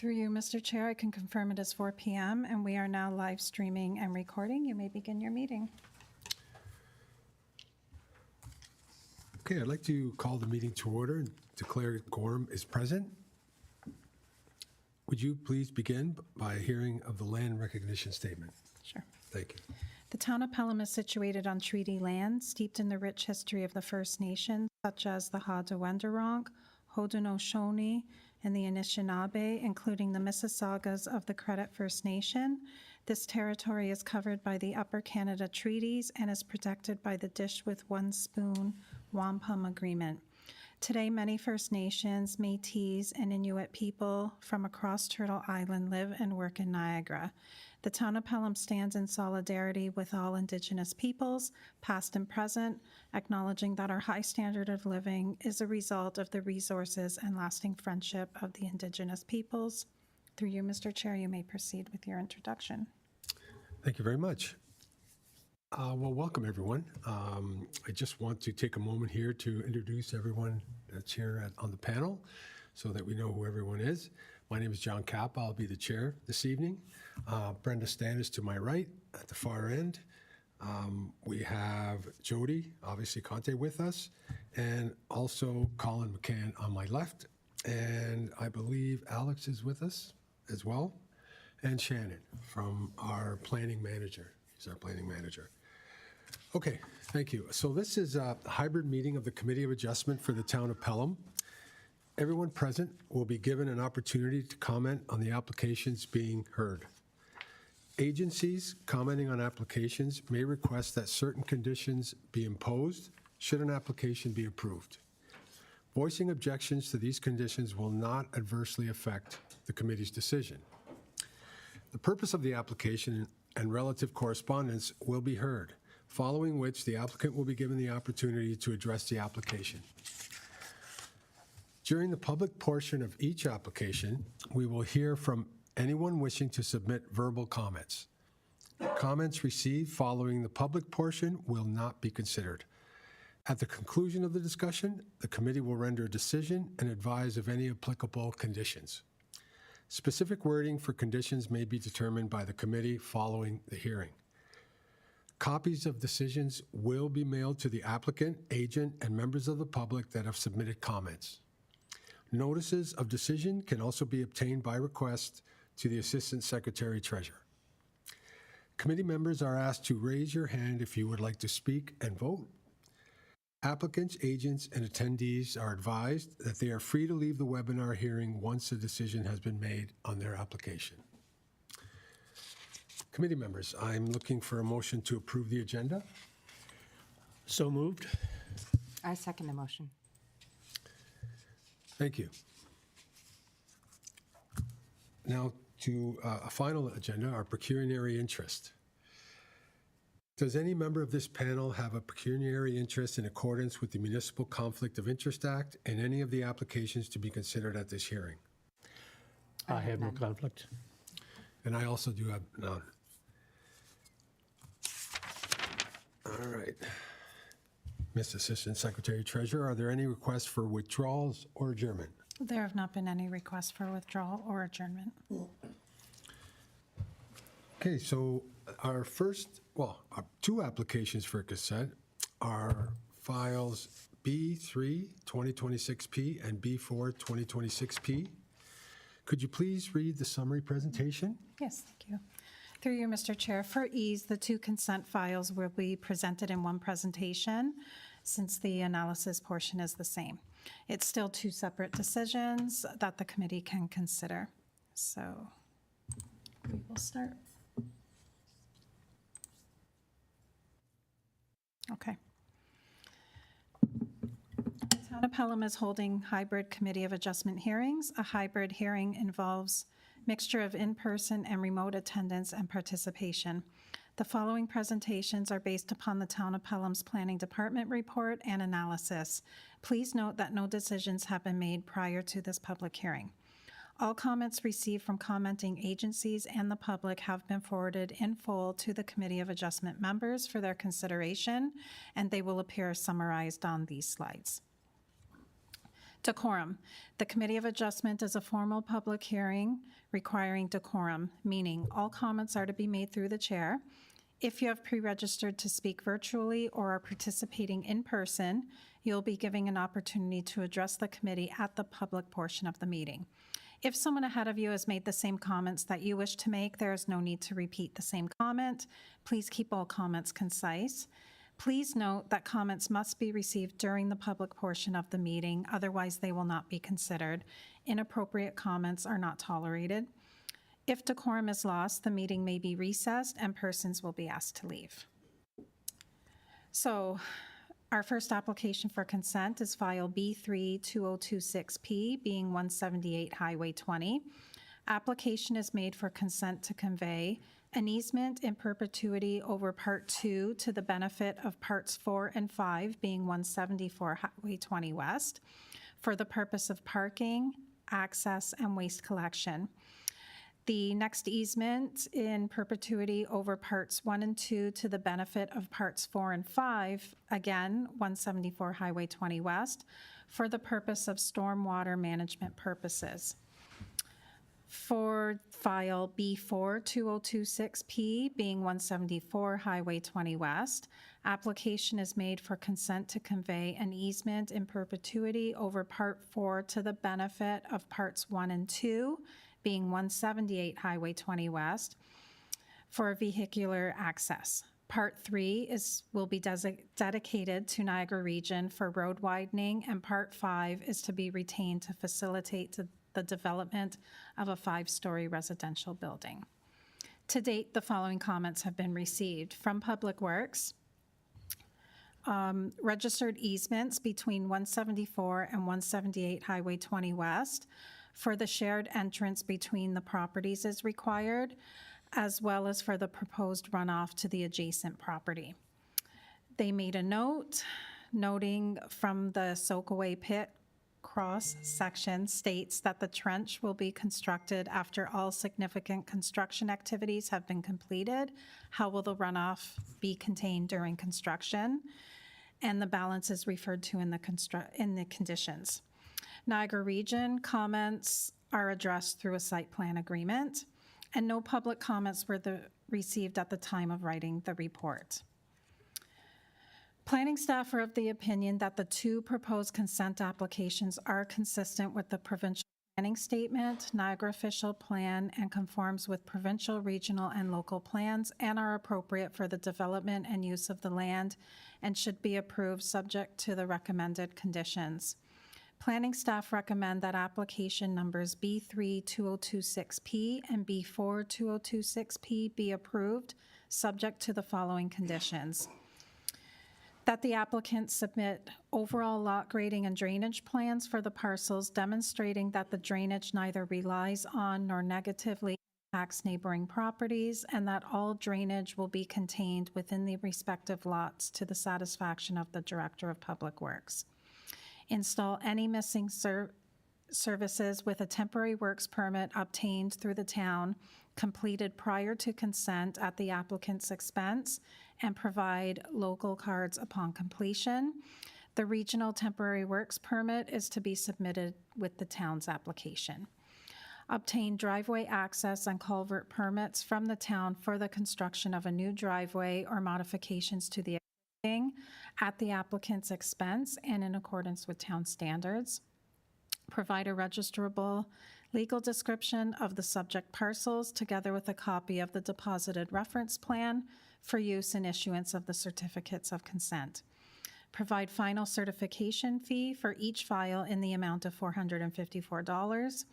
Through you, Mr. Chair, I can confirm it is 4 p.m. and we are now live streaming and recording. You may begin your meeting. Okay, I'd like to call the meeting to order and declare quorum is present. Would you please begin by hearing of the land recognition statement? Sure. Thank you. The town of Pelham is situated on treaty land, steeped in the rich history of the First Nations, such as the Haudenosaunee, Haudenosaunee, and the Anishinaabe, including the Mississaugas of the Credit First Nation. This territory is covered by the Upper Canada Treaties and is protected by the Dish with One Spoon Wampum Agreement. Today, many First Nations, Métis, and Inuit people from across Turtle Island live and work in Niagara. The town of Pelham stands in solidarity with all Indigenous peoples, past and present, acknowledging that our high standard of living is a result of the resources and lasting friendship of the Indigenous peoples. Through you, Mr. Chair, you may proceed with your introduction. Thank you very much. Well, welcome everyone. I just want to take a moment here to introduce everyone that's here on the panel so that we know who everyone is. My name is John Kappa. I'll be the chair this evening. Brenda Stan is to my right at the far end. We have Jody, obviously Conte, with us, and also Colin McCann on my left. And I believe Alex is with us as well, and Shannon from our planning manager. He's our planning manager. Okay, thank you. So this is a hybrid meeting of the Committee of Adjustment for the town of Pelham. Everyone present will be given an opportunity to comment on the applications being heard. Agencies commenting on applications may request that certain conditions be imposed should an application be approved. Voicing objections to these conditions will not adversely affect the committee's decision. The purpose of the application and relative correspondence will be heard, following which the applicant will be given the opportunity to address the application. During the public portion of each application, we will hear from anyone wishing to submit verbal comments. Comments received following the public portion will not be considered. At the conclusion of the discussion, the committee will render a decision and advise of any applicable conditions. Specific wording for conditions may be determined by the committee following the hearing. Copies of decisions will be mailed to the applicant, agent, and members of the public that have submitted comments. Notices of decision can also be obtained by request to the Assistant Secretary Treasurer. Committee members are asked to raise your hand if you would like to speak and vote. Applicants, agents, and attendees are advised that they are free to leave the webinar hearing once a decision has been made on their application. Committee members, I'm looking for a motion to approve the agenda. So moved. I second the motion. Thank you. Now to a final agenda, our pecuniary interest. Does any member of this panel have a pecuniary interest in accordance with the Municipal Conflict of Interest Act and any of the applications to be considered at this hearing? I have no none. conflict. And I also do have none. All right. Ms. Assistant Secretary Treasurer, are there any requests for withdrawals or adjournment? There have not been any requests for withdrawal or adjournment. Okay, so our two applications for consent are files B3 2026P and B4 2026P. Could you please read the summary presentation? Yes, thank you. Through you, Mr. Chair, for ease, the two consent files will be presented in one presentation since the analysis portion is the same. It's still two separate decisions that the committee can consider. So we will start. Okay. The Town of Pelham is holding hybrid Committee of Adjustment hearings. A hybrid hearing involves mixture of in-person and remote attendance and participation. The following presentations are based upon the Town of Pelham's Planning Department report and analysis. Please note that no decisions have been made prior to this public hearing. All comments received from commenting agencies and the public have been forwarded in full to the Committee of Adjustment members for their consideration, and they will appear summarized on these slides. Decorum. The Committee of Adjustment is a formal public hearing requiring decorum, meaning all comments are to be made through the chair. If you have pre-registered to speak virtually or are participating in person, you'll be given an opportunity to address the committee at the public portion of the meeting. If someone ahead of you has made the same comments that you wish to make, there is no need to repeat the same comment. Please keep all comments concise. Please note that comments must be received during the public portion of the meeting, otherwise they will not be considered. Inappropriate comments are not tolerated. If decorum is lost, the meeting may be recessed and persons will be asked to leave. So, our first application for consent is file B3-2026P, being 178 Highway 20. Application is made for consent to convey an easement in perpetuity over Part 2 to the benefit of Parts 4 and 5, being 174 Highway 20 West, for the purpose of parking, access, and waste collection. The next easement in perpetuity over Parts 1 and 2 to the benefit of Parts 4 and 5, again, 174 Highway 20 West, for the purpose of stormwater management purposes. For file B4-2026P, being 174 Highway 20 West, application is made for consent to convey an easement in perpetuity over Part 4 to the benefit of Parts 1 and 2, being 178 Highway 20 West, for vehicular access. Part 3 will be dedicated to Niagara Region for road widening, and Part 5 is to be retained to facilitate the development of a 5-story residential building. To date, the following comments have been received from Public Works. Registered easements between 174 and 178 Highway 20 West for the shared entrance between the properties is required, as well as for the proposed runoff to the adjacent property. They made a note noting from the Soakaway Pit cross section states that the trench will be constructed after all significant construction activities have been completed. How will the runoff be contained during construction? And the balance is referred to in the conditions. Niagara Region comments are addressed through a site plan agreement, and no public comments were received at the time of writing the report. Planning staff are of the opinion that the 2 proposed consent applications are consistent with the provincial planning statement, Niagara official plan, and conforms with provincial, regional, and local plans, and are appropriate for the development and use of the land, and should be approved subject to the recommended conditions. Planning staff recommend that application numbers B3-2026P and B4-2026P be approved, subject to the following conditions. That the applicant submit overall lot grading and drainage plans for the parcels demonstrating that the drainage neither relies on nor negatively impacts neighboring properties, and that all drainage will be contained within the respective lots to the satisfaction of the Director of Public Works. Install any missing services with a temporary works permit obtained through the town, completed prior to consent at the applicant's expense, and provide local cards upon completion. The regional temporary works permit is to be submitted with the town's application. Obtain driveway access and culvert permits from the town for the construction of a new driveway or modifications to the existing at the applicant's expense and in accordance with town standards. Provide a registrable legal description of the subject parcels together with a copy of the deposited reference plan for use in issuance of the certificates of consent. Provide final certification fee for each file in the amount of $454.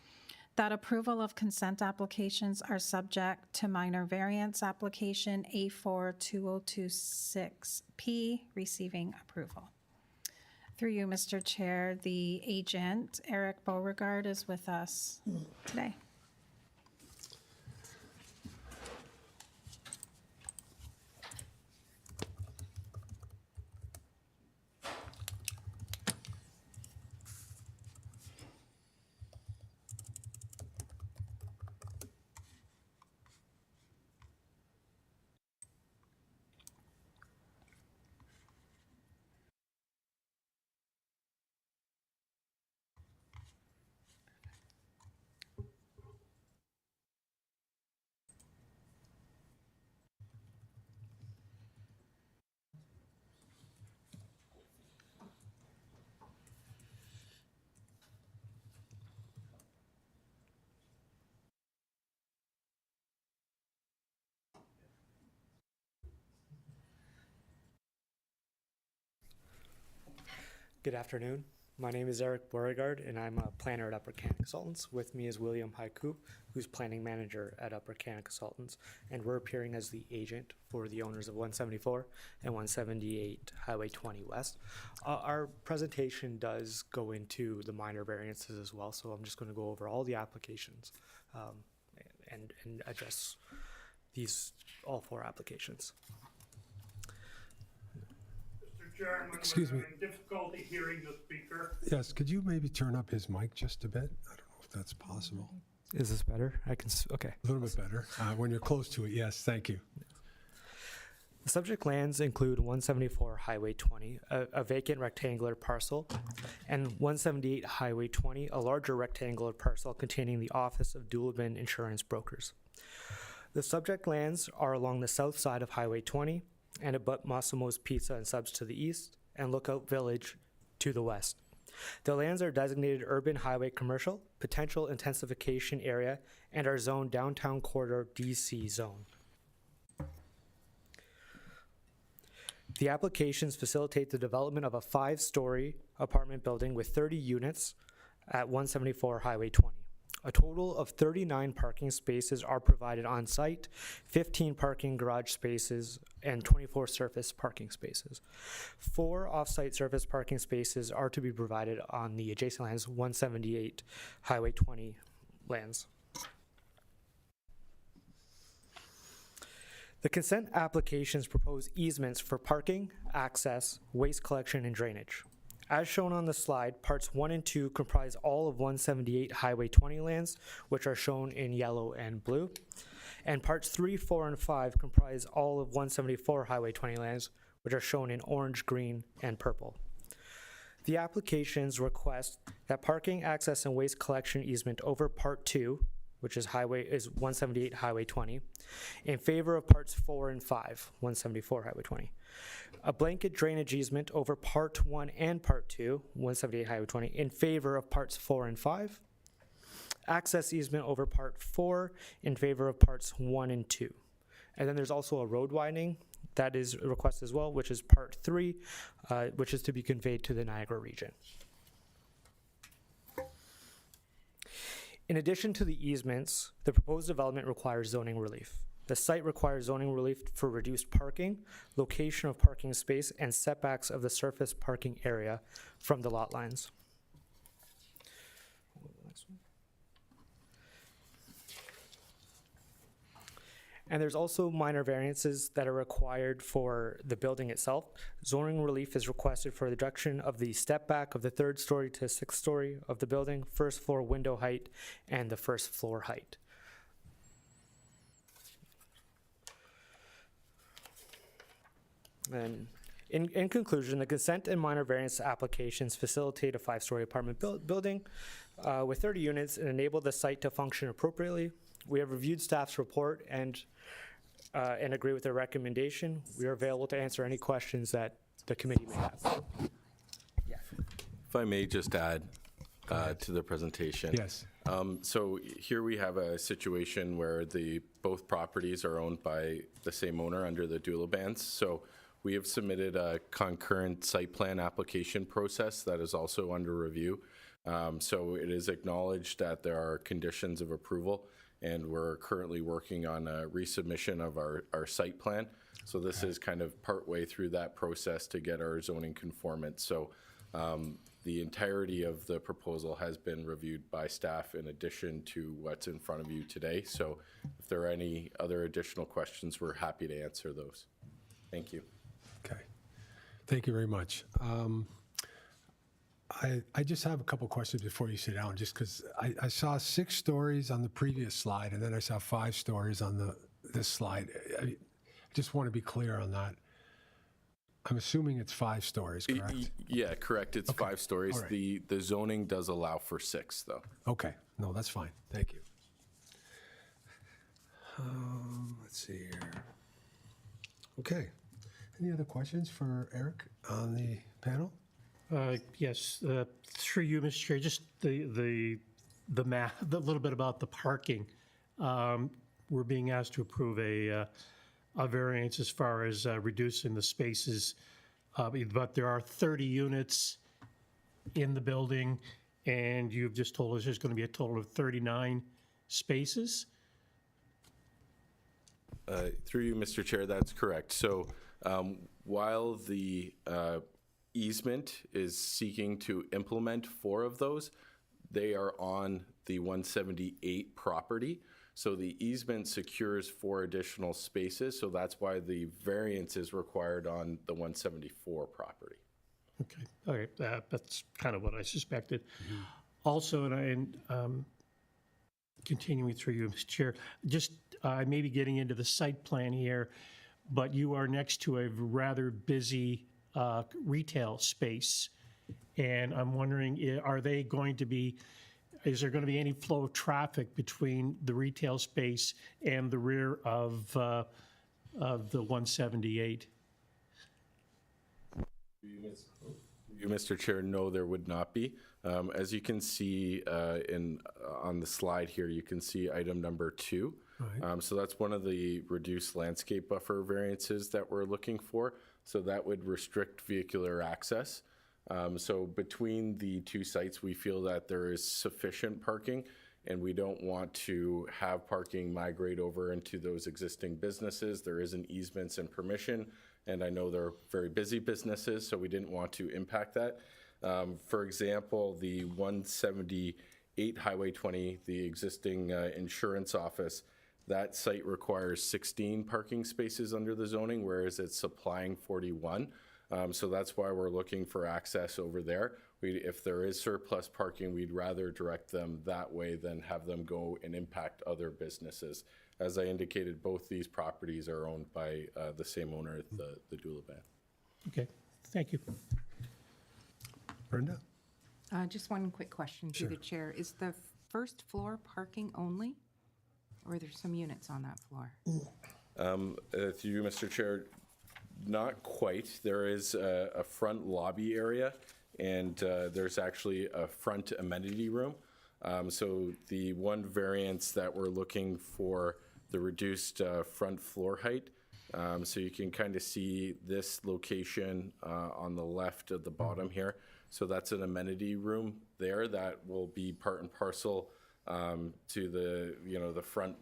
That approval of consent applications are subject to minor variance application A4-2026P receiving approval. Through you, Mr. Chair, the agent, Eric Beauregard, is with us today. Good afternoon. My name is Eric Beauregard, and I'm a planner at Upper Canada Consultants. With me is William Haiku, who's planning manager at Upper Canada Consultants, and we're appearing as the agent for the owners of 174 and 178 Highway 20 West. Our presentation does go into the minor variances as well, so I'm just going to go over all the applications and address all 4 applications. Mr. Chairman, Excuse we're me. having difficulty hearing the speaker. Yes, could you maybe turn up his mic just a bit? I don't know if that's possible. Is this better? Okay. A little bit better. When you're close to it, yes, thank you. The subject lands include 174 Highway 20, a vacant rectangular parcel, and 178 Highway 20, a larger rectangular parcel containing the office of Doolittle Insurance Brokers. The subject lands are along the south side of Highway 20 and abut Massimo's Pizza and Subs to the east and Lookout Village to the west. The lands are designated urban highway commercial, potential intensification area, and are zoned downtown corridor DC zone. The applications facilitate the development of a 5-story apartment building with 30 units at 174 Highway 20. A total of 39 parking spaces are provided on site, 15 parking garage spaces, and 24 surface parking spaces. 4 off-site surface parking spaces are to be provided on the adjacent lands 178 Highway 20 lands. The consent applications propose easements for parking, access, waste collection, and drainage. As shown on the slide, parts 1 and 2 comprise all of 178 Highway 20 lands, which are shown in yellow and blue. And parts 3, 4, and 5 comprise all of 174 Highway 20 lands, which are shown in orange, green, and purple. The applications request that parking, access, and waste collection easement over part 2, which is 178 Highway 20, in favor of parts 4 and 5, 174 Highway 20. A blanket drainage easement over part 1 and part 2, 178 Highway 20, in favor of parts 4 and 5. Access easement over part 4 in favor of parts 1 and 2. And then there's also a road widening that is a request as well, which is part 3, which is to be conveyed to the Niagara region. In addition to the easements, the proposed development requires zoning relief. The site requires zoning relief for reduced parking, location of parking space, and setbacks of the surface parking area from the lot lines. And there's also minor variances that are required for the building itself. Zoning relief is requested for the reduction of the step back of the 3rd story to 6th story of the building, 1st floor window height, and the 1st floor height. And in conclusion, the consent and minor variance applications facilitate a 5-story apartment building with 30 units and enable the site to function appropriately. We have reviewed staff's report and agree with their recommendation. We are available to answer any questions that the committee may have. Yeah. If I may just add to the presentation. Yes. So here we have a situation where both properties are owned by the same owner under the Doolittle bands. So we have submitted a concurrent site plan application process that is also under review. So it is acknowledged that there are conditions of approval, and we're currently working on a resubmission of our site plan. So this is kind of partway through that process to get our zoning conformance. So the entirety of the proposal has been reviewed by staff in addition to what's in front of you today. So if there are any other additional questions, we're happy to answer those. Thank you. Okay. Thank you very much. I just have a couple questions before you sit down, just because I saw 6 stories on the previous slide, and then I saw 5 stories on this slide. I just want to be clear on that. I'm assuming it's 5 stories, correct? Yeah, correct. It's 5 stories. All right. The zoning does allow for 6, though. Okay. No, that's fine. Thank you. Let's see here. Okay. Any other questions for Eric on the panel? Yes, through you, Mr. Chair, just the math, a little bit about the parking. We're being asked to approve a variance as far as reducing the spaces, but there are 30 units in the building, and you've just told us there's going to be a total of 39 spaces? Through you, Mr. Chair, that's correct. So while the easement is seeking to implement 4 of those, they are on the 178 property. So the easement secures 4 additional spaces. So that's why the variance is required on the 174 property. Okay, all right, that's kind of what I suspected. Also, and continuing through you, Mr. Chair, just maybe getting into the site plan here, but you are next to a rather busy retail space, and I'm wondering, is there going to be any flow of traffic between the retail space and the rear of the 178? You, Mr. Chair, no, there would not be. As you can see on the slide here, you can see item number 2. Right. So that's one of the reduced landscape buffer variances that we're looking for. So that would restrict vehicular access. So between the 2 sites, we feel that there is sufficient parking, and we don't want to have parking migrate over into those existing businesses. There isn't easements and permission, and I know they're very busy businesses, so we didn't want to impact that. For example, the 178 Highway 20, the existing insurance office, that site requires 16 parking spaces under the zoning, whereas it's supplying 41. So that's why we're looking for access over there. If there is surplus parking, we'd rather direct them that way than have them go and impact other businesses. As I indicated, both these properties are owned by the same owner, the Doulaban. Okay, thank you. Brenda? Just one quick question through the chair. Is the first floor parking only? Or are there some units on that floor? Through you, Mr. Chair, not quite. There is a front lobby area, and there's actually a front amenity room. So the one variance that we're looking for, the reduced front floor height. So you can kind of see this location on the left at the bottom here. So that's an amenity room there that will be part and parcel to the front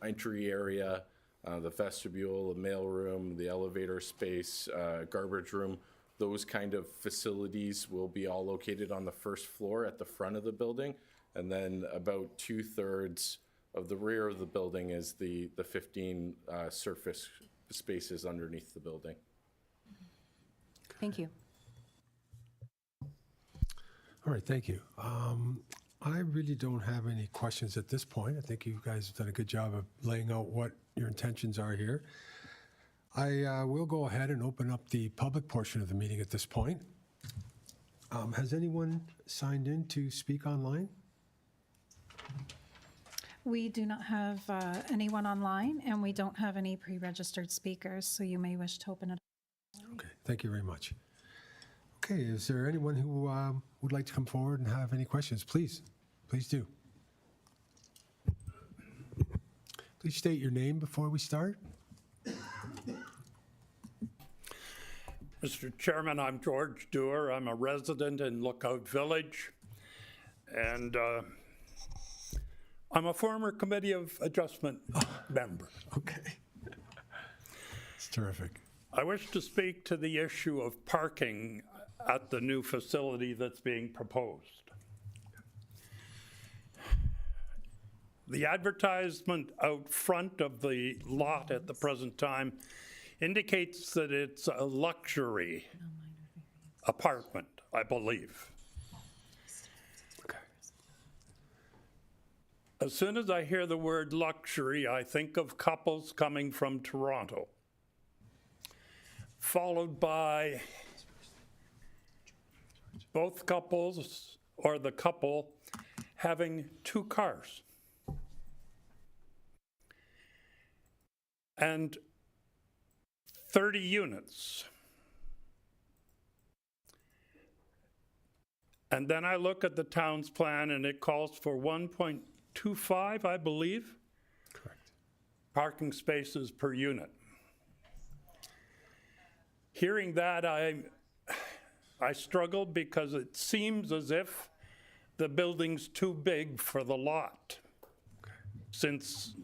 entry area, the vestibule, the mail room, the elevator space, garbage room. Those kind of facilities will be all located on the first floor at the front of the building. And then about 2/3 of the rear of the building is the 15 surface spaces underneath the building. Thank you. All right, thank you. I really don't have any questions at this point. I think you guys have done a good job of laying out what your intentions are here. I will go ahead and open up the public portion of the meeting at this point. Has anyone signed in to speak online? We do not have anyone online, and we don't have any pre-registered speakers, so you may wish to open it up. Okay, thank you very much. Okay, is there anyone who would like to come forward and have any questions? Please do. Please state your name before we start. Mr. Chairman, I'm George Dewar. I'm a resident in Lookout Village, and I'm a former Committee of Adjustment member. Okay. It's terrific. I wish to speak to the issue of parking at the new facility that's being proposed. The advertisement out front of the lot at the present time indicates that it's a luxury apartment, I believe. Okay. As soon as I hear the word luxury, I think of couples coming from Toronto, followed by both couples or the couple having 2 cars. And 30 units. And then I look at the town's plan and it calls for 1.25, I believe, Correct. parking spaces per unit. Hearing that, I struggle because it seems as if the building's too big for the lot, since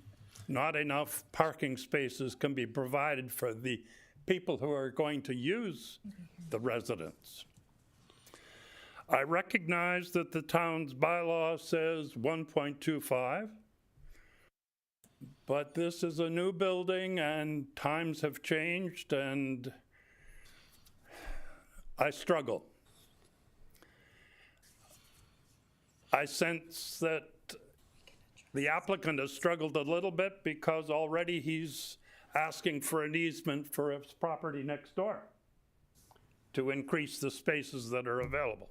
not enough parking spaces can be provided for the people who are going to use the residence. I recognize that the town's bylaw says 1.25, but this is a new building and times have changed, and I struggle. I sense that the applicant has struggled a little bit because already he's asking for an easement for his property next door to increase the spaces that are available.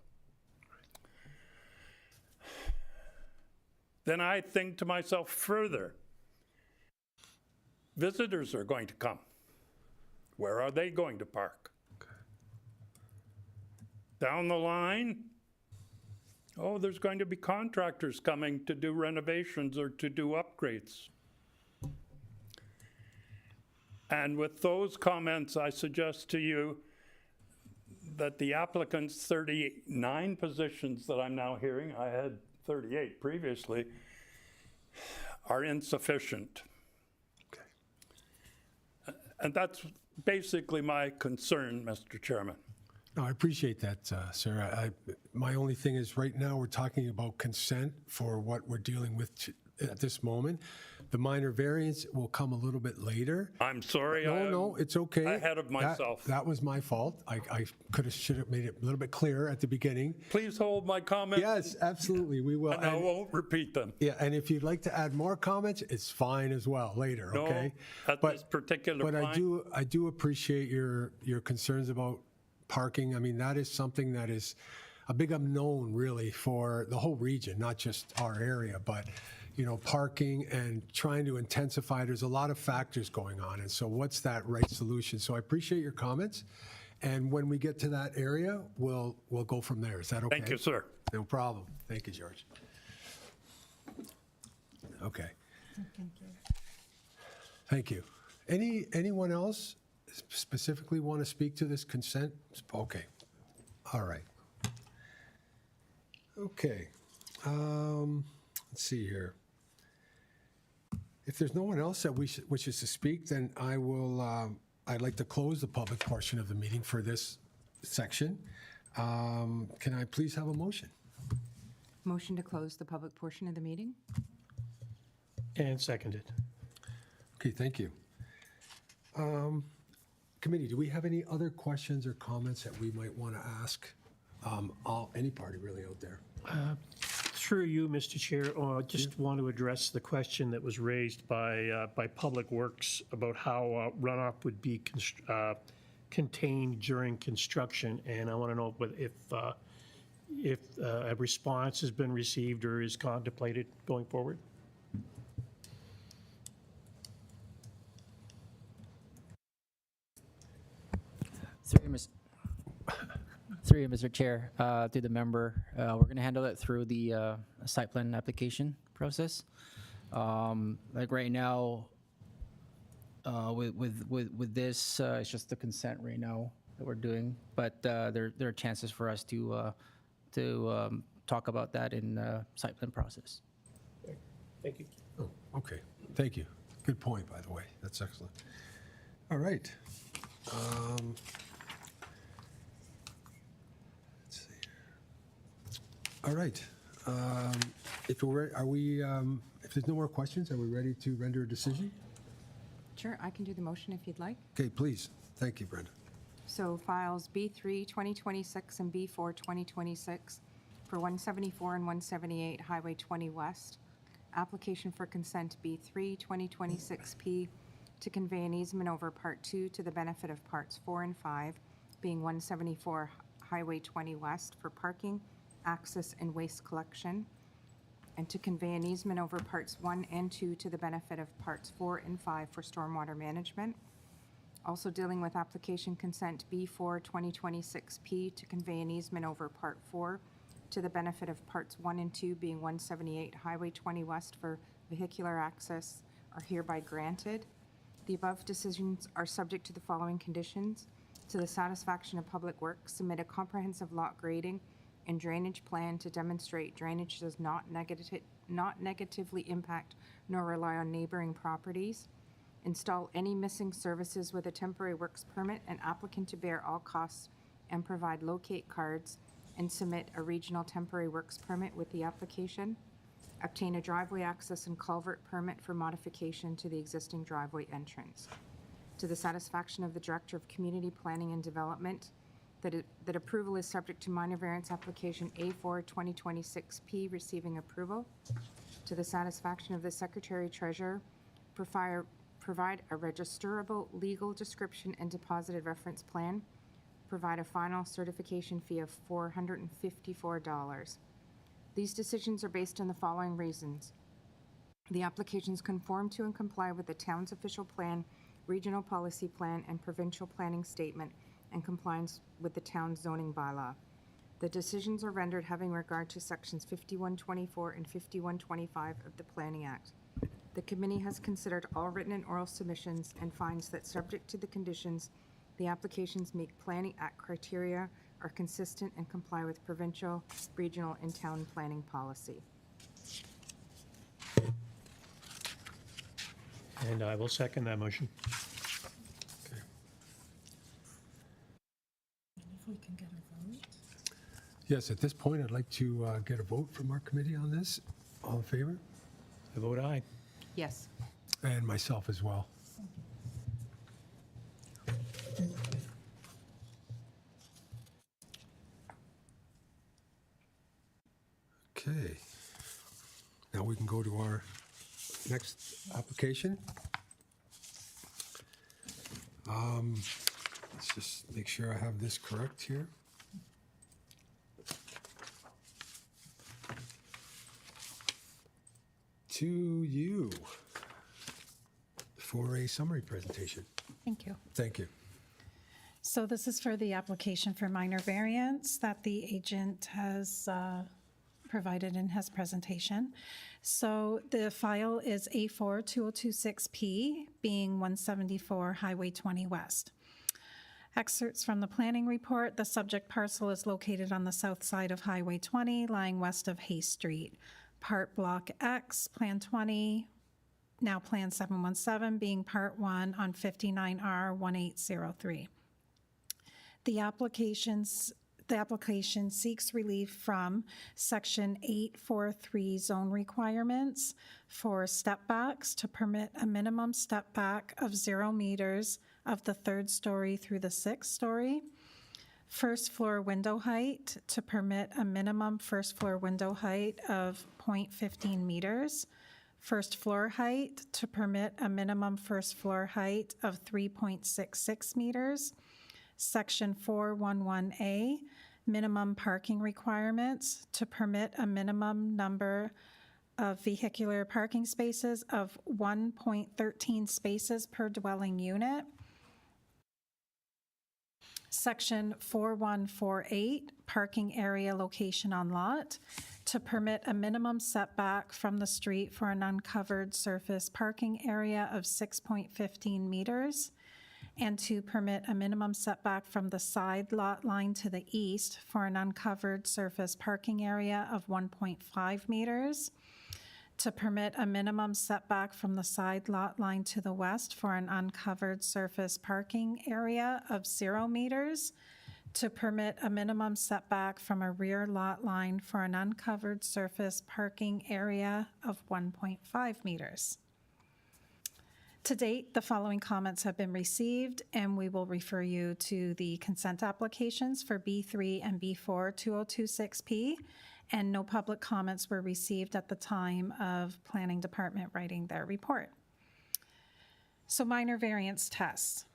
Then I think to myself further, visitors are going to come. Where are they going to park? Down the line, oh, there's going to be contractors coming to do renovations or to do upgrades. And with those comments, I suggest to you that the applicant's 39 positions that I'm now hearing, I had 38 previously, are insufficient. And that's basically my concern, Mr. Chairman. No, I appreciate that, sir. My only thing is right now we're talking about consent for what we're dealing with at this moment. The minor variance will come a little bit later. I'm sorry. No, it's okay. Ahead of myself. That was my fault. I should have made it a little bit clearer at the beginning. Please hold my comments. Yes, absolutely, we will. And I won't repeat them. Yeah, and if you'd like to add more comments, it's fine as well later, No, okay? at this particular But point. I do appreciate your concerns about parking. I mean, that is something that is a big unknown really for the whole region, not just our area, but parking and trying to intensify. There's a lot of factors going on. And so what's that right solution? So I appreciate your comments. And when we get to that area, we'll go from there. Is that okay? Thank you, sir. No problem. Thank you, George. Okay. Thank you. Anyone else specifically want to speak to this consent? Okay. All right. Okay. Let's see here. If there's no one else that wishes to speak, then I will. I'd like to close the public portion of the meeting for this section. Can I please have a motion? Motion to close the public portion of the meeting? And seconded. Okay, thank you. Committee, do we have any other questions or comments that we might want to ask any party really out there? Through you, Mr. Chair, I just want to address the question that was raised by Public Works about how runoff would be contained during construction, and I want to know if a response has been received or is contemplated going forward. Through you, Mr. Chair, through the member, we're going to handle it through the site plan application process. Like right now, with this, it's just the consent right now that we're doing, but there are chances for us to talk about that in the site plan process. Thank you. Oh, okay. Thank you. Good point, by the way. That's excellent. All right. Let's see. All right. If there's no more questions, are we ready to render a decision? Sure, I can do the motion if you'd like. Okay, please. Thank you, Brenda. So files B3 2026 and B4 2026 for 174 and 178 Highway 20 West. Application for consent B3 2026P to convey an easement over Part 2 to the benefit of Parts 4 and 5, being 174 Highway 20 West for parking, access, and waste collection, and to convey an easement over Parts 1 and 2 to the benefit of Parts 4 and 5 for stormwater management. Also dealing with application consent B4 2026P to convey an easement over Part 4 to the benefit of Parts 1 and 2, being 178 Highway 20 West for vehicular access, are hereby granted. The above decisions are subject to the following conditions. To the satisfaction of Public Works, submit a comprehensive lot grading and drainage plan to demonstrate drainage does not negatively impact nor rely on neighboring properties. Install any missing services with a temporary works permit, and applicant to bear all costs and provide locate cards, and submit a regional temporary works permit with the application. Obtain a driveway access and culvert permit for modification to the existing driveway entrance. To the satisfaction of the Director of Community Planning and Development, that approval is subject to minor variance application A4 2026P receiving approval. To the satisfaction of the Secretary Treasurer, provide a registerable legal description and deposited reference plan. Provide a final certification fee of $454. These decisions are based on the following reasons. The applications conform to and comply with the town's official plan, regional policy plan, and provincial planning statement, and compliance with the town's zoning bylaw. The decisions are rendered having regard to sections 5124 and 5125 of the Planning Act. The committee has considered all written and oral submissions and finds that, subject to the conditions, the applications meet Planning Act criteria, are consistent, and comply with provincial, regional, and town planning policy. And I will second that motion. Okay. If we can get a vote. Yes, at this point, I'd like to get a vote from our committee on this. All in favor? I vote aye. Yes. And myself as well. Okay. Now we can go to our next application. Let's just make sure I have this correct here. To you for a summary presentation. Thank you. Thank you. So this is for the application for minor variance that the agent has provided in his presentation. So the file is A4 2026P, being 174 Highway 20 West. Excerpts from the planning report. The subject parcel is located on the south side of Highway 20, lying west of Hay Street. Part Block X, Plan 20, now Plan 717, being Part 1 on 59R 1803. The application seeks relief from Section 843 zone requirements for step backs to permit a minimum step back of 0 meters of the third story through the sixth story. First floor window height to permit a minimum first floor window height of 0.15 meters. First floor height to permit a minimum first floor height of 3.66 meters. Section 411A, minimum parking requirements to permit a minimum number of vehicular parking spaces of 1.13 spaces per dwelling unit. Section 4148, parking area location on lot, to permit a minimum setback from the street for an uncovered surface parking area of 6.15 meters, and to permit a minimum setback from the side lot line to the east for an uncovered surface parking area of 1.5 meters, to permit a minimum setback from the side lot line to the west for an uncovered surface parking area of 0 meters, to permit a minimum setback from a rear lot line for an uncovered surface parking area of 1.5 meters. To date, the following comments have been received, and we will refer you to the consent applications for B3 and B4 2026P, and no public comments were received at the time of Planning Department writing their report. So minor variance tests.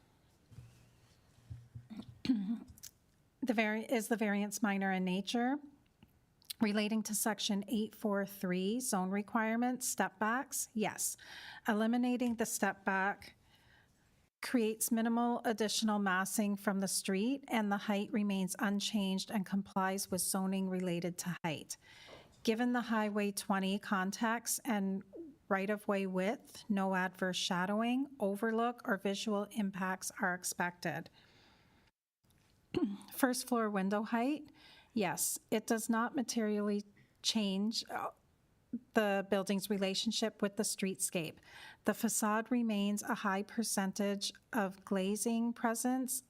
Is the variance minor in nature? Relating to Section 843 zone requirements, step backs, yes. Eliminating the step back creates minimal additional massing from the street, and the height remains unchanged and complies with zoning related to height. Given the Highway 20 context and right-of-way width, no adverse shadowing, overlook, or visual impacts are expected. First floor window height, yes, it does not materially change the building's relationship with the streetscape. The facade remains a high percentage of glazing presence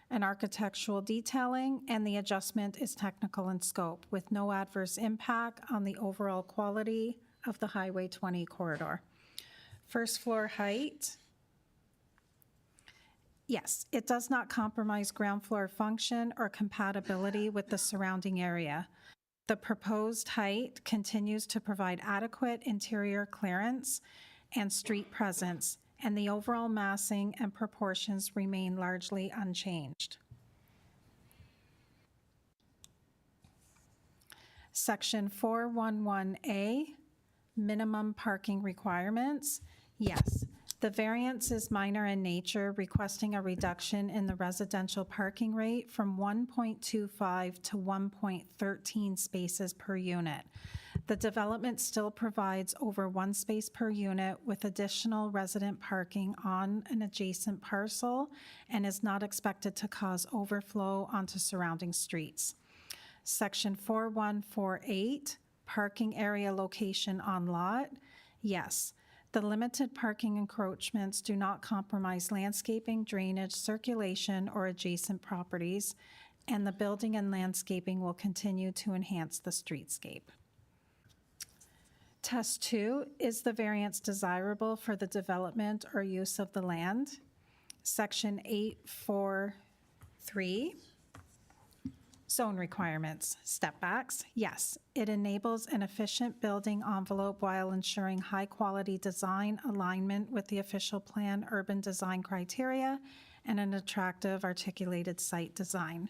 and architectural detailing, and the adjustment is technical in scope with no adverse impact on the overall quality of the Highway 20 corridor. First floor height, yes, it does not compromise ground floor function or compatibility with the surrounding area. The proposed height continues to provide adequate interior clearance and street presence, and the overall massing and proportions remain largely unchanged. Section 411A, minimum parking requirements. Yes, the variance is minor in nature, requesting a reduction in the residential parking rate from 1.25 to 1.13 spaces per unit. The development still provides over 1 space per unit with additional resident parking on an adjacent parcel and is not expected to cause overflow onto surrounding streets. Section 4148, parking area location on lot. Yes, the limited parking encroachments do not compromise landscaping, drainage, circulation, or adjacent properties, and the building and landscaping will continue to enhance the streetscape. Test 2, is the variance desirable for the development or use of the land? Section 843, zone requirements, step backs. Yes, it enables an efficient building envelope while ensuring high-quality design alignment with the official plan urban design criteria and an attractive articulated site design.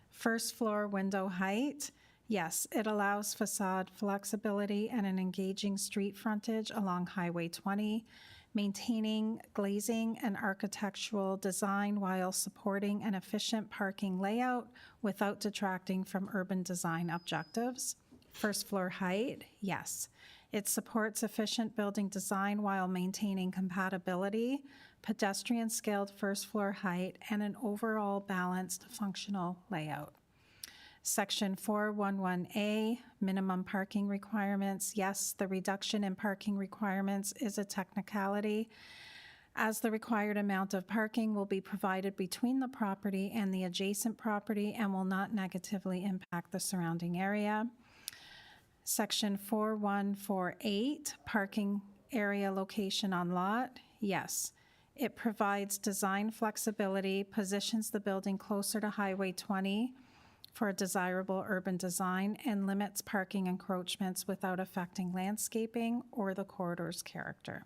First floor window height. Yes, it allows facade flexibility and an engaging street frontage along Highway 20, maintaining glazing and architectural design while supporting an efficient parking layout without detracting from urban design objectives. First floor height, yes. It supports efficient building design while maintaining compatibility, pedestrian scaled first floor height, and an overall balanced functional layout. Section 411A, minimum parking requirements. Yes, the reduction in parking requirements is a technicality, as the required amount of parking will be provided between the property and the adjacent property and will not negatively impact the surrounding area. Section 4148, parking area location on lot. Yes, it provides design flexibility, positions the building closer to Highway 20 for a desirable urban design, and limits parking encroachments without affecting landscaping or the corridor's character.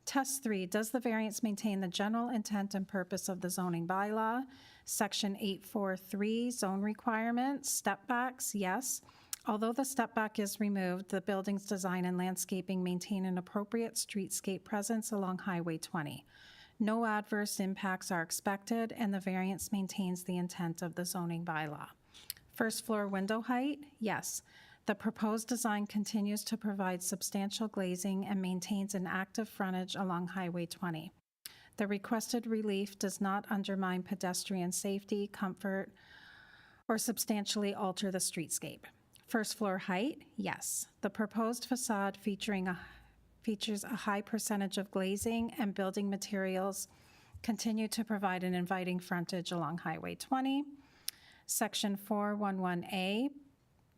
Test 3, does the variance maintain the general intent and purpose of the zoning bylaw? Section 843, zone requirements, step backs, yes. Although the step back is removed, the building's design and landscaping maintain an appropriate streetscape presence along Highway 20. No adverse impacts are expected, and the variance maintains the intent of the zoning bylaw. First floor window height, yes. The proposed design continues to provide substantial glazing and maintains an active frontage along Highway 20. The requested relief does not undermine pedestrian safety, comfort, or substantially alter the streetscape. First floor height, yes. The proposed facade features a high percentage of glazing and building materials continue to provide an inviting frontage along Highway 20. Section 411A,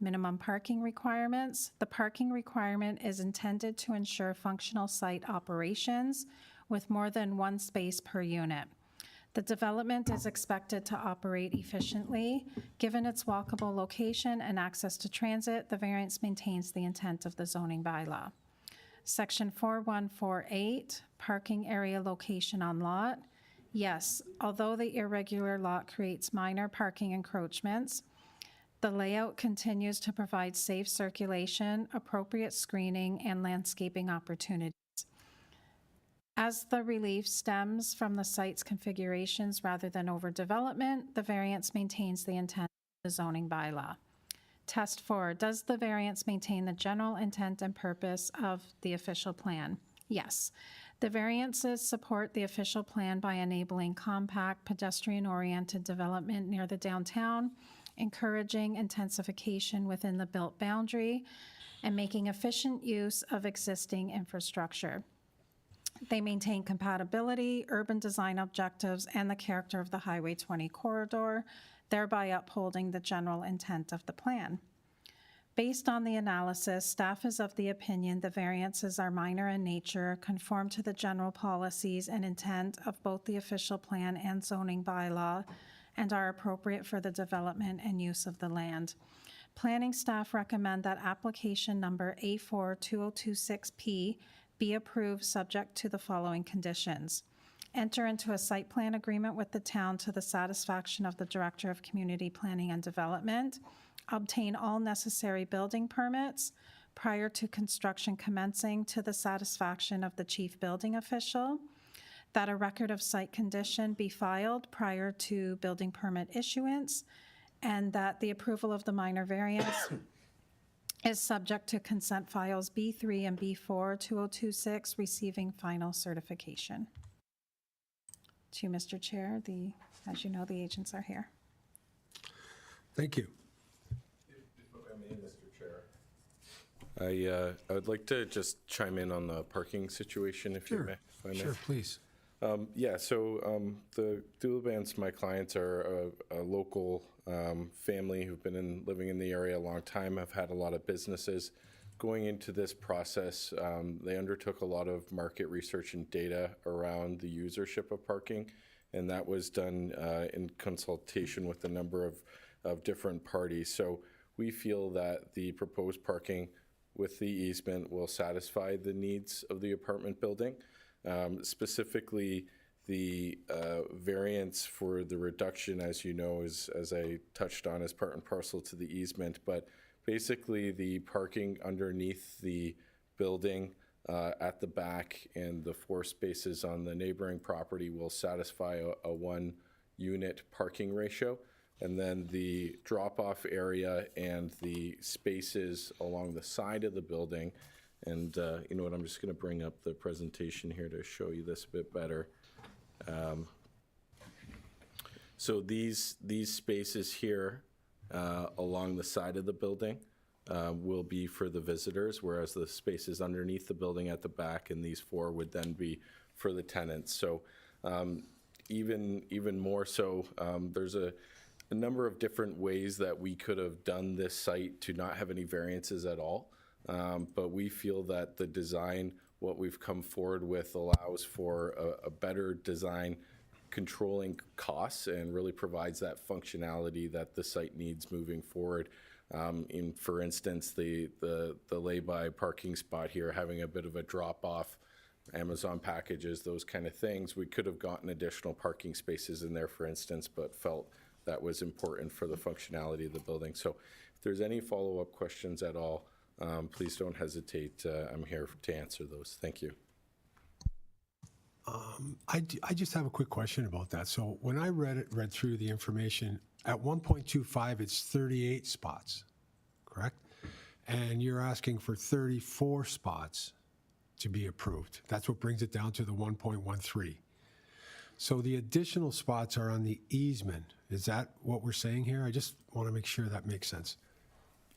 minimum parking requirements. The parking requirement is intended to ensure functional site operations with more than 1 space per unit. The development is expected to operate efficiently. Given its walkable location and access to transit, the variance maintains the intent of the zoning bylaw. Section 4148, parking area location on lot. Yes, although the irregular lot creates minor parking encroachments, the layout continues to provide safe circulation, appropriate screening, and landscaping opportunities. As the relief stems from the site's configurations rather than overdevelopment, the variance maintains the intent of the zoning bylaw. Test 4, does the variance maintain the general intent and purpose of the official plan? Yes. The variances support the official plan by enabling compact, pedestrian-oriented development near the downtown, encouraging intensification within the built boundary, and making efficient use of existing infrastructure. They maintain compatibility, urban design objectives, and the character of the Highway 20 corridor, thereby upholding the general intent of the plan. Based on the analysis, staff is of the opinion the variances are minor in nature, conform to the general policies and intent of both the official plan and zoning bylaw, and are appropriate for the development and use of the land. Planning staff recommend that application number A4-2026P be approved subject to the following conditions. Enter into a site plan agreement with the town to the satisfaction of the Director of Community Planning and Development. Obtain all necessary building permits prior to construction commencing to the satisfaction of the chief building official. That a record of site condition be filed prior to building permit issuance, and that the approval of the minor variance is subject to consent files B3 and B4 2026 receiving final certification. To you, Mr. Chair, as you know, the agents are here. Thank you. Mr. Chair. I would like to just chime in on the parking situation, if Sure. I may. Sure, please. The Doulabans, my clients, are a local family who've been living in the area a long time, have had a lot of businesses. Going into this process, they undertook a lot of market research and data around the usership of parking, and that was done in consultation with a number of different parties. So we feel that the proposed parking with the easement will satisfy the needs of the apartment building. Specifically, the variance for the reduction, as you know, is, as I touched on, is part and parcel to the easement. But basically, the parking underneath the building at the back and the 4 spaces on the neighboring property will satisfy a 1-unit parking ratio. And then the drop-off area and the spaces along the side of the building. And you know what, I'm just going to bring up the presentation here to show you this a bit better. So these spaces here along the side of the building will be for the visitors, whereas the spaces underneath the building at the back and these 4 would then be for the tenants. So even more so, there's a number of different ways that we could have done this site to not have any variances at all. But we feel that the design, what we've come forward with, allows for a better design, controlling costs, and really provides that functionality that the site needs moving forward. For instance, the lay-by parking spot here, having a bit of a drop-off, Amazon packages, those kind of things. We could have gotten additional parking spaces in there, for instance, but felt that was important for the functionality of the building. So if there's any follow-up questions at all, please don't hesitate. I'm here to answer those. Thank you. I just have a quick question about that. So when I read through the information, at 1.25, it's 38 spots, correct? And you're asking for 34 spots to be approved. That's what brings it down to the 1.13. So the additional spots are on the easement. Is that what we're saying here? I just want to make sure that makes sense.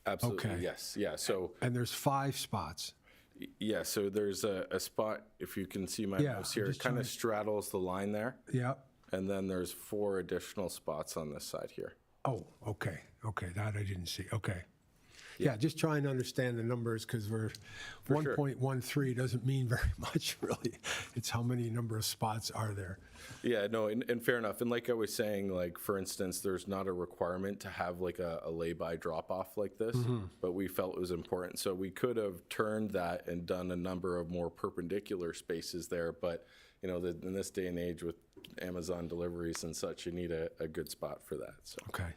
Absolutely, Okay. yes. Yeah, so, And there's 5 spots. yeah, so there's a spot, if you can see my Yeah, mouse here, I'm it just kind of trying- straddles the line there. Yeah. And then there's 4 additional spots on this side here. Oh, okay. Okay, that I didn't see. Okay. Yeah, just trying to understand the numbers, because sure. 1.13 doesn't mean very much, really. It's how many number of spots are there. Yeah, no, and fair enough. And like I was saying, like, for instance, there's not a requirement to have like a lay-by drop-off like this, but we felt it was important. So we could have turned that and done a number of more perpendicular spaces there. But, you know, in this day and age with Amazon deliveries and such, you need a good spot for that. So. Okay.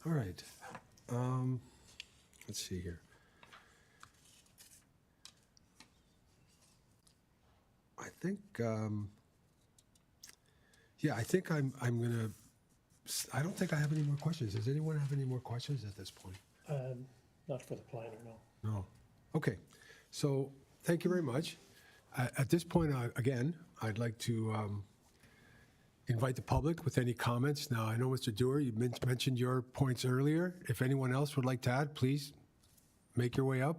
All right. Let's see here. I think, I think I'm gonna, I don't think I have any more questions. Does anyone have any more questions at this point? Not for the planner, no. No. Okay. So thank you very much. At this point, again, I'd like to invite the public with any comments. Now, I know, Mr. Dewar, you mentioned your points earlier. If anyone else would like to add, please make your way up.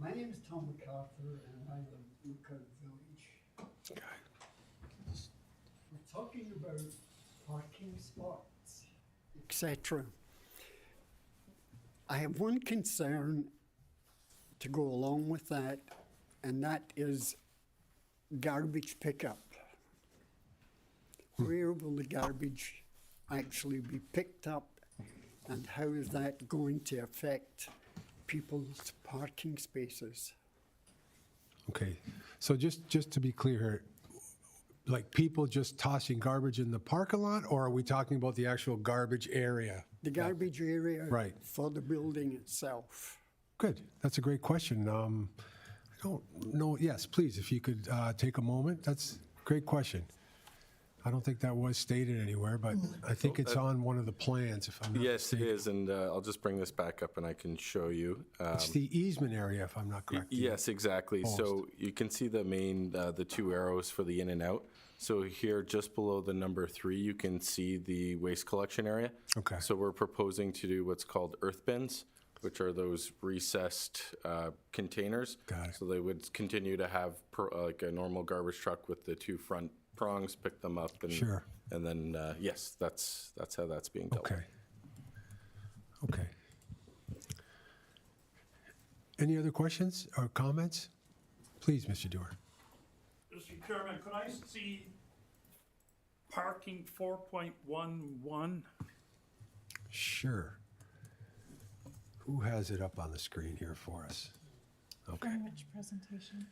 My name is Tom MacArthur, and I live in Lookout Village. We're talking about parking spots, etc. I have one concern to go along with that, and that is garbage pickup. Where will the garbage actually be picked up, and how is that going to affect people's parking spaces? Okay, so just to be clear here, like people just tossing garbage in the parking lot, or are we talking about the actual garbage area? The garbage area Right. for the building itself. Good, that's a great question. I don't know, yes, please, if you could take a moment, that's a great question. I don't think that was stated anywhere, but I think it's on one of the plans, if I'm not Yes, it mistaken. is, and I'll just bring this back up and I can show you. It's the easement area, if I'm not correct. Yes, exactly. So you can see the main, the two arrows for the in and out. So here, just below the number 3, you can see the waste collection area. Okay. So we're proposing to do what's called earth bins, which are those recessed containers. Got it. So they would continue to have like a normal garbage truck with the 2 front prongs, pick them up, and Sure. and then yes, that's how that's being dealt with. Okay. Okay. Any other questions or comments? Please, Mr. Dewar. Mr. Chairman, could I see parking 4.11? Sure. Who has it up on the screen here for us? Okay. Which presentation?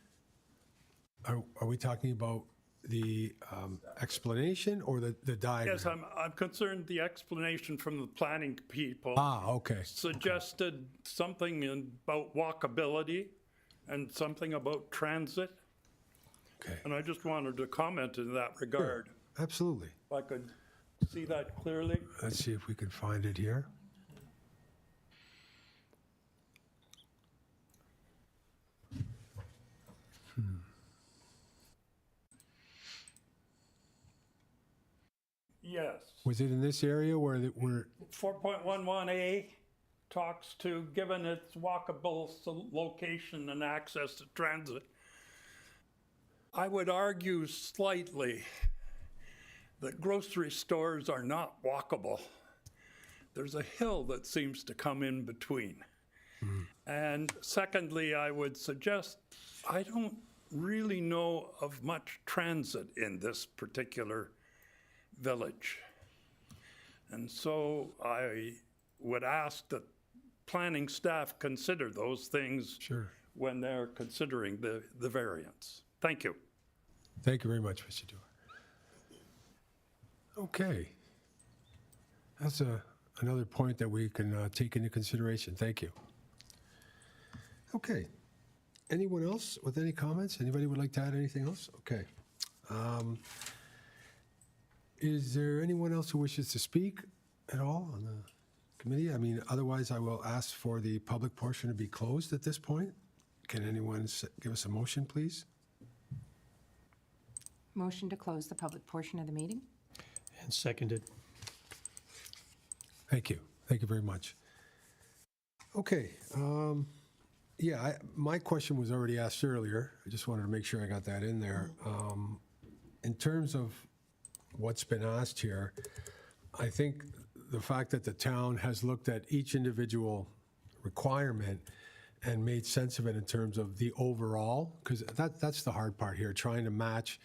Are we talking about the explanation or the diagram? Yes, I'm concerned the explanation from the planning people Okay. suggested something about walkability and something about transit, Okay. and I just wanted to comment in that regard. Absolutely. If I could see that clearly. Let's see if we can find it here. Yes. Was it in this area where we're 4.11A talks to, given its walkable location and access to transit. I would argue slightly that grocery stores are not walkable. There's a hill that seems to come in between. And secondly, I would suggest, I don't really know of much transit in this particular village. And so I would ask that planning staff consider those things Sure. when they're considering the variance. Thank you. Thank you very much, Mr. Dewar. Okay. That's another point that we can take into consideration. Thank you. Okay. Anyone else with any comments? Anybody would like to add anything else? Okay. Is there anyone else who wishes to speak at all on the committee? I mean, otherwise I will ask for the public portion to be closed at this point. Can anyone give us a motion, please? Motion to close the public portion of the meeting? And seconded. Thank you. Thank you very much. Okay. Yeah, my question was already asked earlier. I just wanted to make sure I got that in there. In terms of what's been asked here, I think the fact that the town has looked at each individual requirement and made sense of it in terms of the overall, because that's the hard part here, trying to match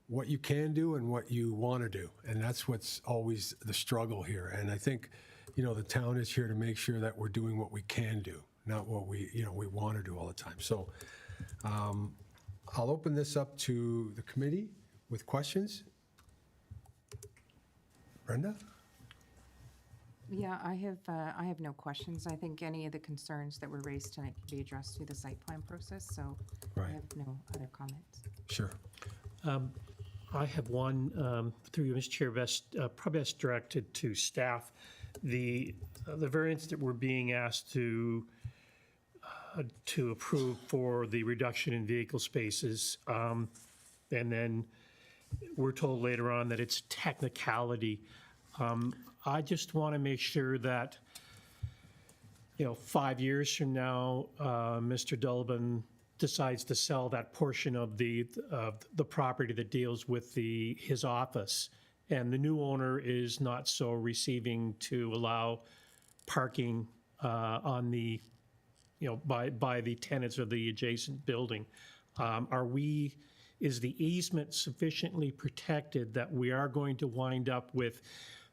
what you can do and what you want to do. And that's what's always the struggle here. And I think, the town is here to make sure that we're doing what we can do, not what we want to do all the time. So I'll open this up to the committee with questions. Brenda? Yeah, I have no questions. I think any of the concerns that were raised tonight can be addressed through the site plan process, so I Right. have no other comments. Sure. I have one, through you, Mr. Chair, probably best directed to staff. The variance that we're being asked to approve for the reduction in vehicle spaces, and then we're told later on that it's technicality. I just want to make sure that, 5 years from now, Mr. Dullivan decides to sell that portion of the property that deals with his office, and the new owner is not so receiving to allow parking on the, by the tenants of the adjacent building. Is the easement sufficiently protected that we are going to wind up with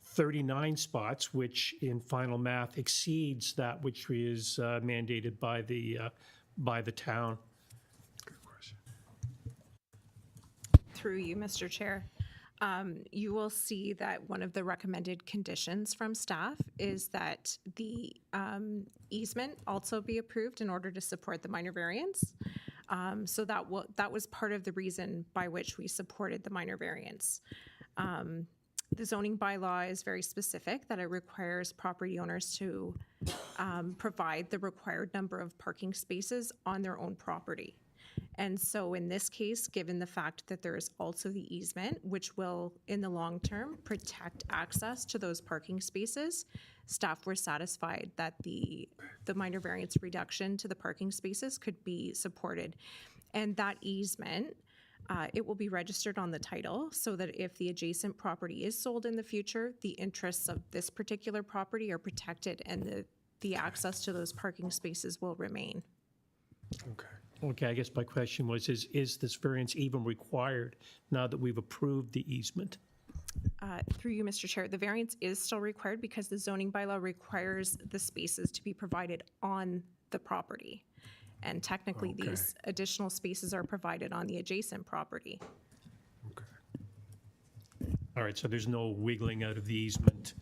39 spots, which in final math exceeds that which is mandated by the town? Through you, Mr. Chair. You will see that one of the recommended conditions from staff is that the easement also be approved in order to support the minor variance. So that was part of the reason by which we supported the minor variance. The zoning bylaw is very specific that it requires property owners to provide the required number of parking spaces on their own property. And so in this case, given the fact that there is also the easement, which will, in the long term, protect access to those parking spaces, staff were satisfied that the minor variance reduction to the parking spaces could be supported. And that easement, it will be registered on the title so that if the adjacent property is sold in the future, the interests of this particular property are protected and the access to those parking spaces will remain. Okay. Okay, I guess my question was, is this variance even required now that we've approved the easement? Through you, Mr. Chair, the variance is still required because the zoning bylaw requires the spaces to be provided on the property. And technically, these additional spaces are provided on the adjacent property. Okay. All right, so there's no wiggling out of the easement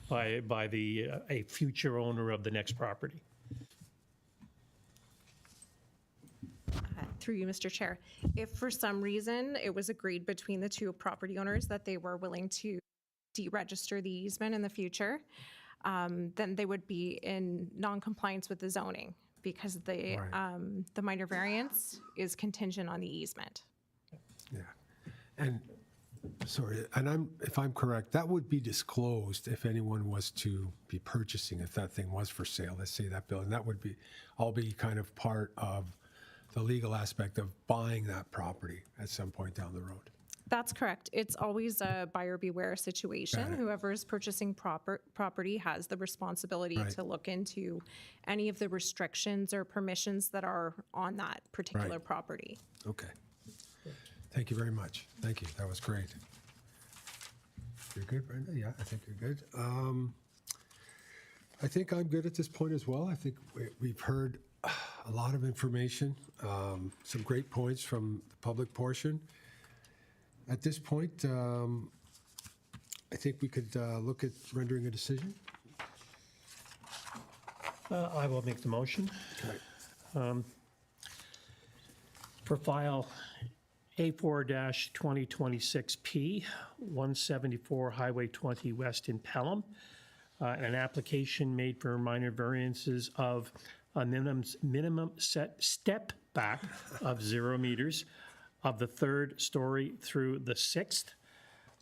by a future owner of the next property? Through you, Mr. Chair, if for some reason it was agreed between the two property owners that they were willing to deregister the easement in the future, then they would be in non-compliance with the zoning because the minor variance is contingent on the easement. Yeah. And sorry, and if I'm correct, that would be disclosed if anyone was to be purchasing, if that thing was for sale, let's say that building, that would be all be kind of part of the legal aspect of buying that property at some point down the road. That's correct. It's always a buyer beware situation. Whoever is purchasing property has the responsibility to look into any of the restrictions or permissions that are on that particular property. Okay. Thank you very much. Thank you. That was great. You're good, Brenda? Yeah, I think you're good. I think I'm good at this point as well. I think we've heard a lot of information, some great points from the public portion. At this point, I think we could look at rendering a decision. I will make the motion. Okay. For file A4-2026P, 174 Highway 20 West in Pelham, an application made for minor variances of a minimum set step back of 0 meters of the 3rd story through the 6th,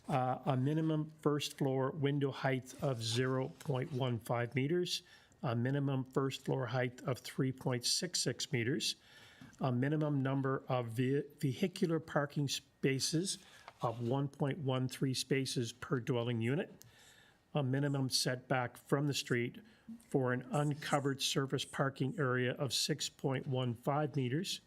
a minimum first floor window height of 0.15 meters, a minimum first floor height of 3.66 meters, a minimum number of vehicular parking spaces of 1.13 spaces per dwelling unit, a minimum setback from the street for an uncovered surface parking area of 6.15 meters,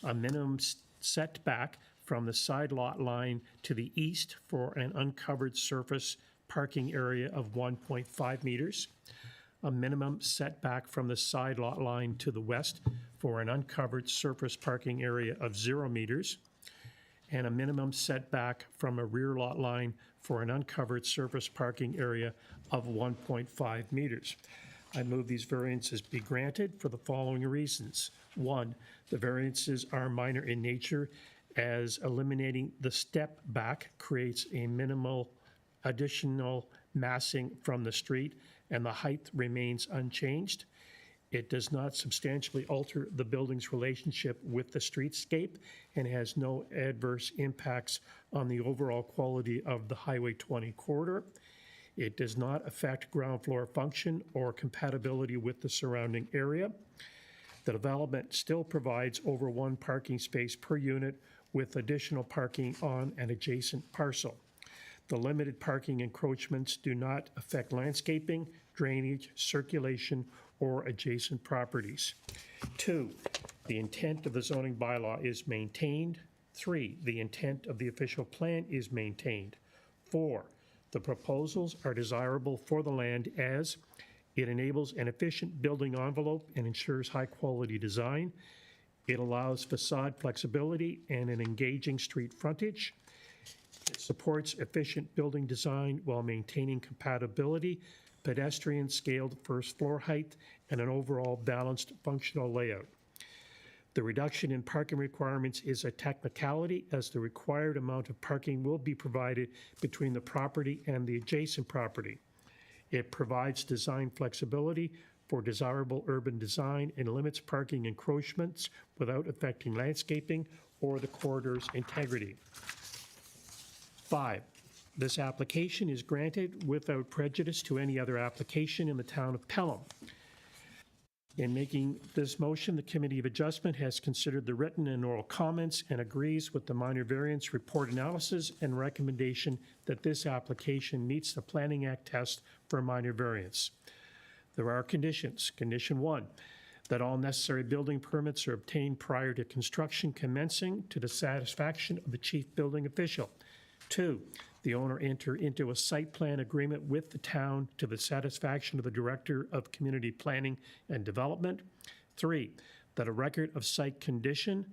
a minimum setback from the side lot line to the east for an uncovered surface parking area of 1.5 meters, a minimum setback from the side lot line to the west for an uncovered surface parking area of 0 meters, and a minimum setback from a rear lot line for an uncovered surface parking area of 1.5 meters. I move these variances be granted for the following reasons. 1, the variances are minor in nature as eliminating the step back creates a minimal additional massing from the street, and the height remains unchanged. It does not substantially alter the building's relationship with the streetscape and has no adverse impacts on the overall quality of the Highway 20 corridor. It does not affect ground floor function or compatibility with the surrounding area. The development still provides over one parking space per unit with additional parking on an adjacent parcel. The limited parking encroachments do not affect landscaping, drainage, circulation, or adjacent properties. 2, the intent of the zoning bylaw is maintained. 3, the intent of the official plan is maintained. 4, the proposals are desirable for the land as it enables an efficient building envelope and ensures high-quality design. It allows facade flexibility and an engaging street frontage. It supports efficient building design while maintaining compatibility, pedestrian scaled first floor height, and an overall balanced functional layout. The reduction in parking requirements is a technicality, as the required amount of parking will be provided between the property and the adjacent property. It provides design flexibility for desirable urban design and limits parking encroachments without affecting landscaping or the corridor's integrity. 5, this application is granted without prejudice to any other application in the town of Pelham. In making this motion, the Committee of Adjustment has considered the written and oral comments and agrees with the minor variance report analysis and recommendation that this application meets the Planning Act test for minor variance. There are conditions. Condition 1, that all necessary building permits are obtained prior to construction commencing to the satisfaction of the chief building official. 2, the owner enter into a site plan agreement with the town to the satisfaction of the Director of Community Planning and Development. 3, that a record of site condition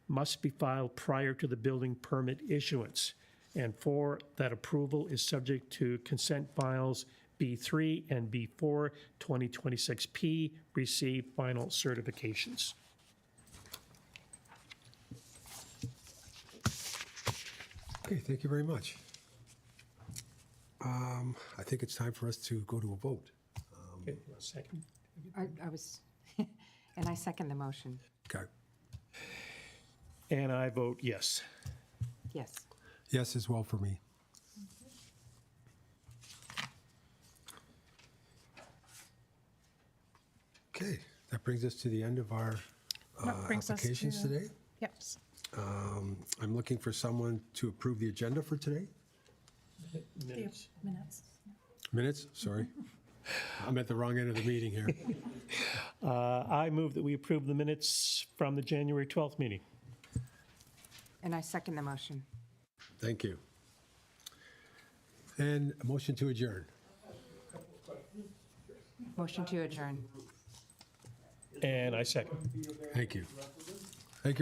must be filed prior to the building permit issuance. And 4, that approval is subject to consent files B3 and B4 2026P receive final certifications. Okay, thank you very much. I think it's time for us to go to a vote. Okay, a second. I was, and I second the motion. Okay. And I vote yes. Yes. Yes as well for me. Okay, that brings us to the end of our That brings us applications to- today. Yes. I'm looking for someone to approve the agenda for today. Minutes. Minutes. Minutes, sorry. I'm at the wrong end of the meeting here. I move that we approve the minutes from the January 12th meeting. And I second the motion. Thank you. And a motion to adjourn. Motion to adjourn. And I second. Thank you. Thank you very